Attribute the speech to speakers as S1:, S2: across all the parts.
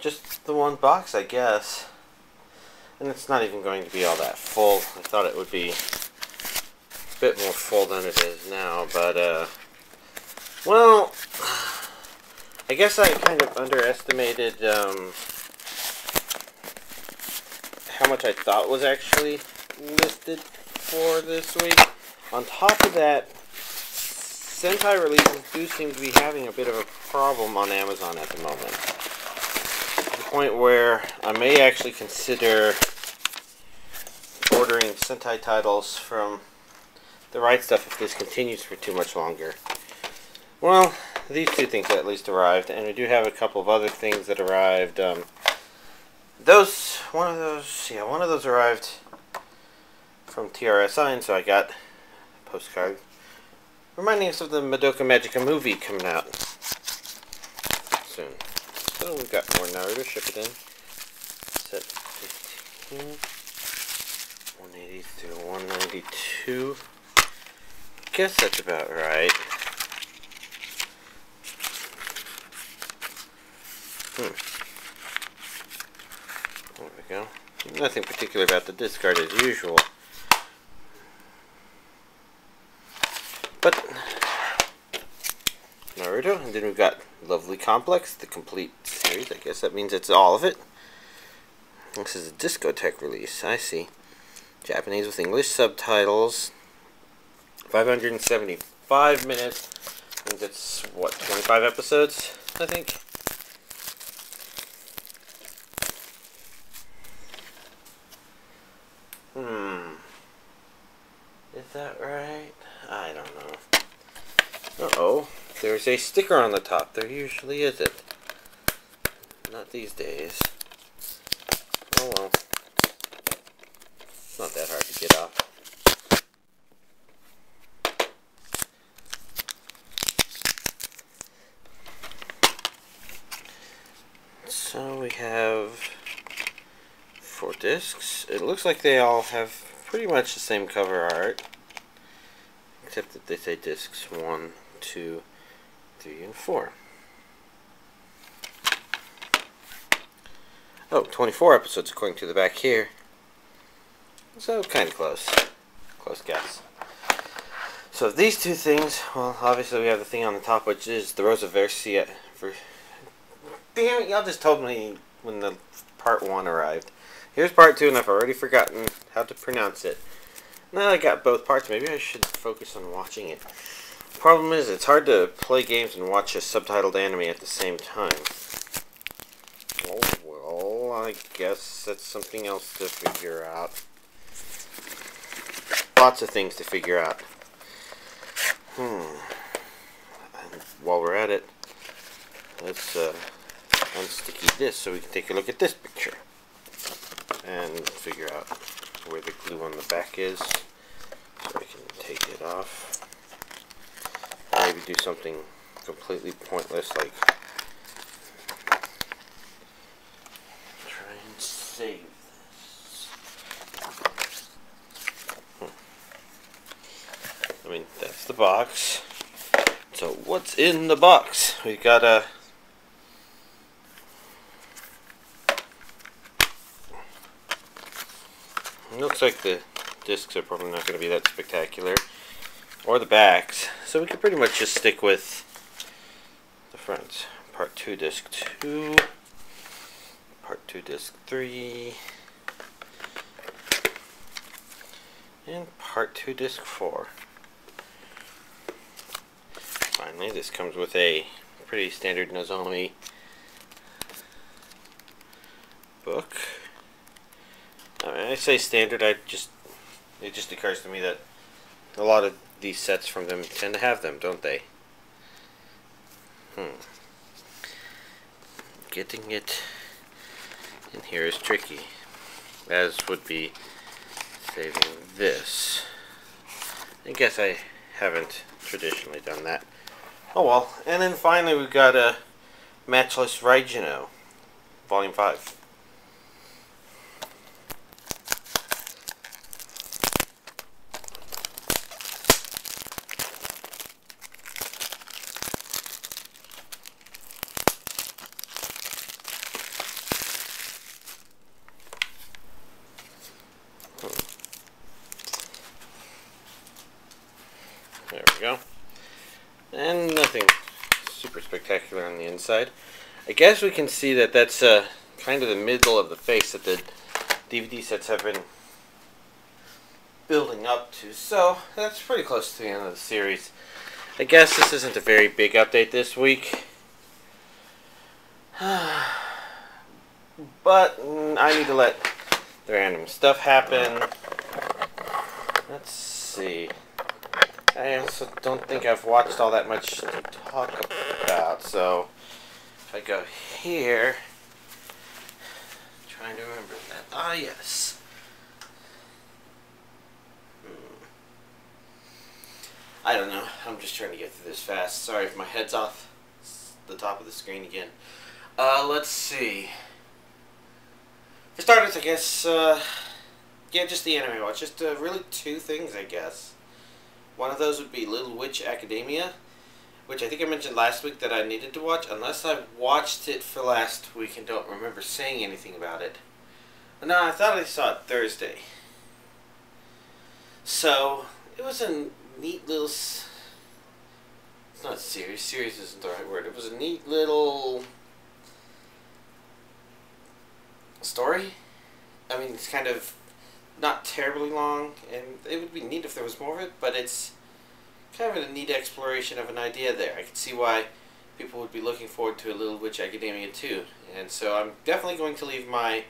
S1: just the one box, I guess. And it's not even going to be all that full. I thought it would be a bit more full than it is now, but, well, I guess I kind of underestimated, how much I thought was actually listed for this week. On top of that, Sentai releases do seem to be having a bit of a problem on Amazon at the moment. To the point where I may actually consider ordering Sentai titles from the Right Stuff if this continues for too much longer. Well, these two things at least arrived, and we do have a couple of other things that arrived. One of those arrived from TRSI, and so I got a postcard reminding us of the Madoka Magica movie coming out soon. So we've got more Naruto Shippuden, set 15, 180 through 192. Guess that's about right. There we go. Nothing particular about the discard as usual. But Naruto, and then we've got Lovely Complex, the complete series. I guess that means it's all of it. This is a discotheque release, I see. Japanese with English subtitles. 575 minutes. I think that's, what, 25 episodes, I think? Is that right? I don't know. Uh-oh. There's a sticker on the top. There usually isn't. Not these days. Oh well. It's not that hard to get off. So we have 4 discs. It looks like they all have pretty much the same cover art, except that they say discs 1, 2, 3, and 4. Oh, 24 episodes according to the back here. So kind of close. Close guess. So these two things, well, obviously we have the thing on the top, which is the Rose of Versailles. Damn it, y'all just told me when the part 1 arrived. Here's part 2, and I've already forgotten how to pronounce it. Now I got both parts, maybe I should focus on watching it. Problem is, it's hard to play games and watch a subtitled anime at the same time. Oh well, I guess that's something else to figure out. Lots of things to figure out. And while we're at it, let's unsticky this so we can take a look at this picture and figure out where the glue on the back is so I can take it off. Maybe do something completely pointless like try and save this. I mean, that's the box. So what's in the box? We got a looks like the discs are probably not going to be that spectacular, or the backs, so we can pretty much just stick with the fronts. Part 2 disc 2, part 2 disc 3, and part 2 disc 4. Finally, this comes with a pretty standard Nozomi book. When I say standard, it just occurs to me that a lot of these sets from them tend to have them, don't they? Getting it in here is tricky, as would be saving this. I guess I haven't traditionally done that. Oh well. And then finally we've got a Matchless Raijin-Oh Volume 5. perpendicular on the inside. I guess we can see that that's kind of the middle of the face that the DVD sets have been building up to. So that's pretty close to the end of the series. I guess this isn't a very big update this week. But I need to let the random stuff happen. Let's see. I also don't think I've watched all that much to talk about, so if I go here, trying to remember that. Ah, yes. I don't know. I'm just trying to get through this fast. Sorry if my head's off the top of the screen again. Let's see. For starters, I guess, yeah, just the anime watch. Just really two things, I guess. One of those would be Little Witch Academia, which I think I mentioned last week that I needed to watch, unless I watched it for last week and don't remember saying anything about it. No, I thought I saw it Thursday. So, it was a neat little... It's not series. Series isn't the right word. It was a neat little... story. I mean, it's kind of not terribly long, and it would be neat if there was more of it, but it's kind of a neat exploration of an idea there. I can see why people would be looking forward to a Little Witch Academia too, and so I'm definitely going to leave my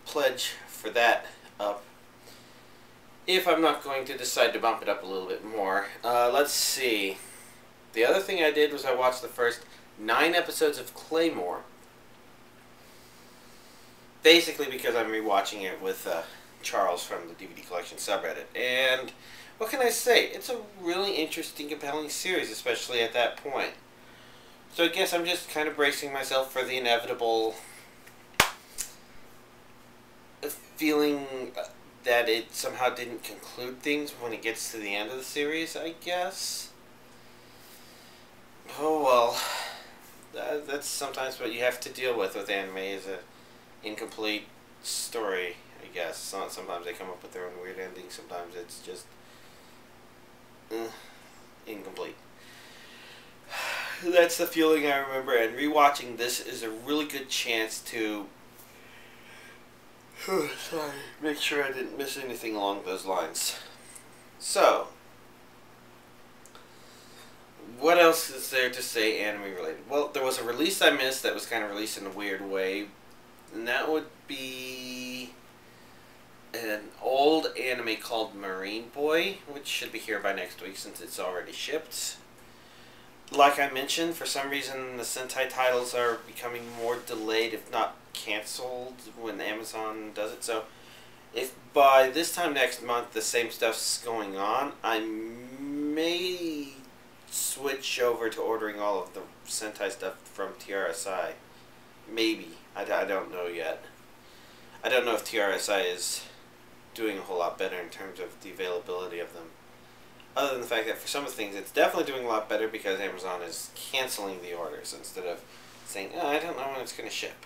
S1: pledge for that up if I'm not going to decide to bump it up a little bit more. Let's see. The other thing I did was I watched the first 9 episodes of Claymore, basically because I'm rewatching it with Charles from the DVD Collection subreddit. And what can I say? It's a really interesting, compelling series, especially at that point. So I guess I'm just kind of bracing myself for the inevitable feeling that it somehow didn't conclude things when it gets to the end of the series, I guess. Oh well. That's sometimes what you have to deal with anime, is a incomplete story, I guess. Sometimes they come up with their own weird endings. Sometimes it's just incomplete. That's the feeling I remember, and rewatching this is a really good chance to make sure I didn't miss anything along those lines. So, what else is there to say anime related? Well, there was a release I missed that was kind of released in a weird way, and that would be an old anime called Marine Boy, which should be here by next week since it's already shipped. Like I mentioned, for some reason the Sentai titles are becoming more delayed, if not canceled, when Amazon does it. So if by this time next month the same stuff's going on, I may switch over to ordering all of the Sentai stuff from TRSI. Maybe. I don't know yet. I don't know if TRSI is doing a whole lot better in terms of the availability of them. Other than the fact that for some of the things it's definitely doing a lot better because Amazon is canceling the orders instead of saying, oh, I don't know when it's going to ship.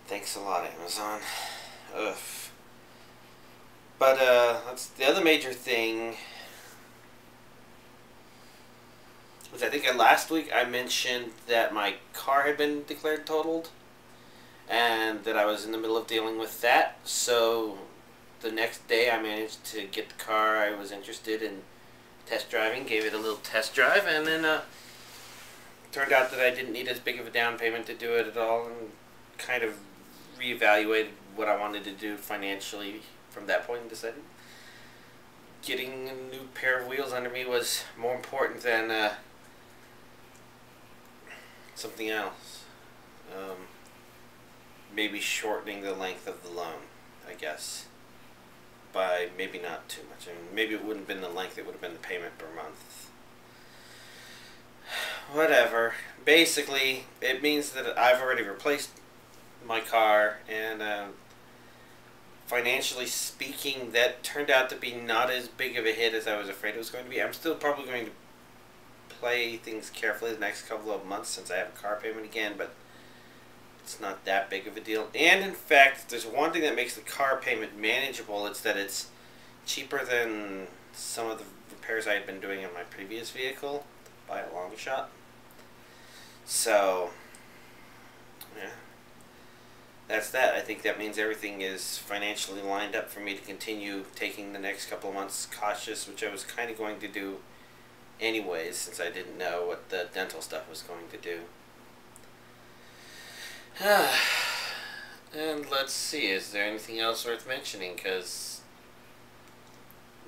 S1: Thanks a lot, Amazon. Ugh. But that's the other major thing. Which I think last week I mentioned that my car had been declared totaled, and that I was in the middle of dealing with that. So the next day I managed to get the car I was interested in test driving, gave it a little test drive, and then turned out that I didn't need as big of a down payment to do it at all, and kind of reevaluated what I wanted to do financially from that point and decided getting a new pair of wheels under me was more important than something else. Maybe shortening the length of the loan, I guess. By maybe not too much. I mean, maybe it wouldn't have been the length, it would have been the payment per month. Whatever. Basically, it means that I've already replaced my car, and financially speaking, that turned out to be not as big of a hit as I was afraid it was going to be. I'm still probably going to play things carefully the next couple of months since I have a car payment again, but it's not that big of a deal. And in fact, there's one thing that makes the car payment manageable. It's that it's cheaper than some of the repairs I had been doing on my previous vehicle by a long shot. So, yeah, that's that. I think that means everything is financially lined up for me to continue taking the next couple of months cautious, which I was kind of going to do anyways, since I didn't know what the dental stuff was going to do. And let's see, is there anything else worth mentioning? Because,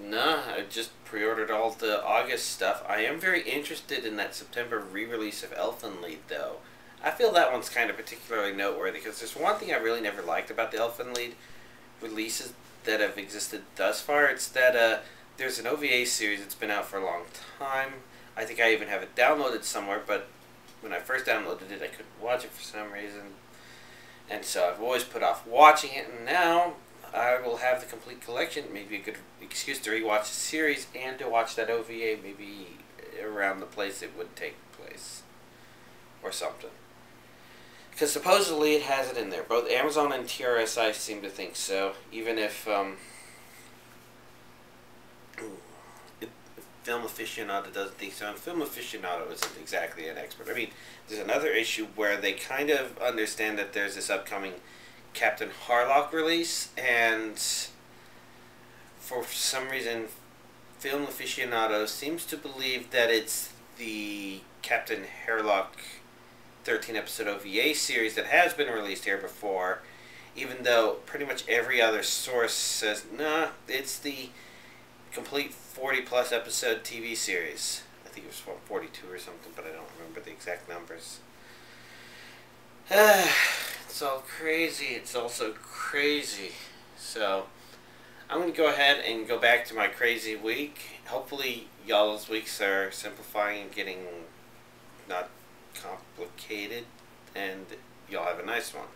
S1: nah, I just pre-ordered all the August stuff. I am very interested in that September re-release of Elfen Lied, though. I feel that one's kind of particularly noteworthy, because there's one thing I really never liked about the Elfen Lied releases that have existed thus far. It's that there's an OVA series that's been out for a long time. I think I even have it downloaded somewhere, but when I first downloaded it, I couldn't watch it for some reason. And so I've always put off watching it, and now I will have the complete collection. Maybe a good excuse to rewatch the series and to watch that OVA maybe around the place it would take place. Or something. Because supposedly it has it in there. Both Amazon and TRSI seem to think so. Even if Film Aficionado doesn't think so. And Film Aficionado isn't exactly an expert. I mean, there's another issue where they kind of understand that there's this upcoming Captain Harlock release, and for some reason Film Aficionado seems to believe that it's the Captain Harlock 13-episode OVA series that has been released here before, even though pretty much every other source says, nah, it's the complete 40-plus episode TV series. I think it was 42 or something, but I don't remember the exact numbers. It's all crazy. It's also crazy. So, I'm going to go ahead and go back to my crazy week. Hopefully, y'all's weeks are simplifying and getting not complicated, and y'all have a nice one.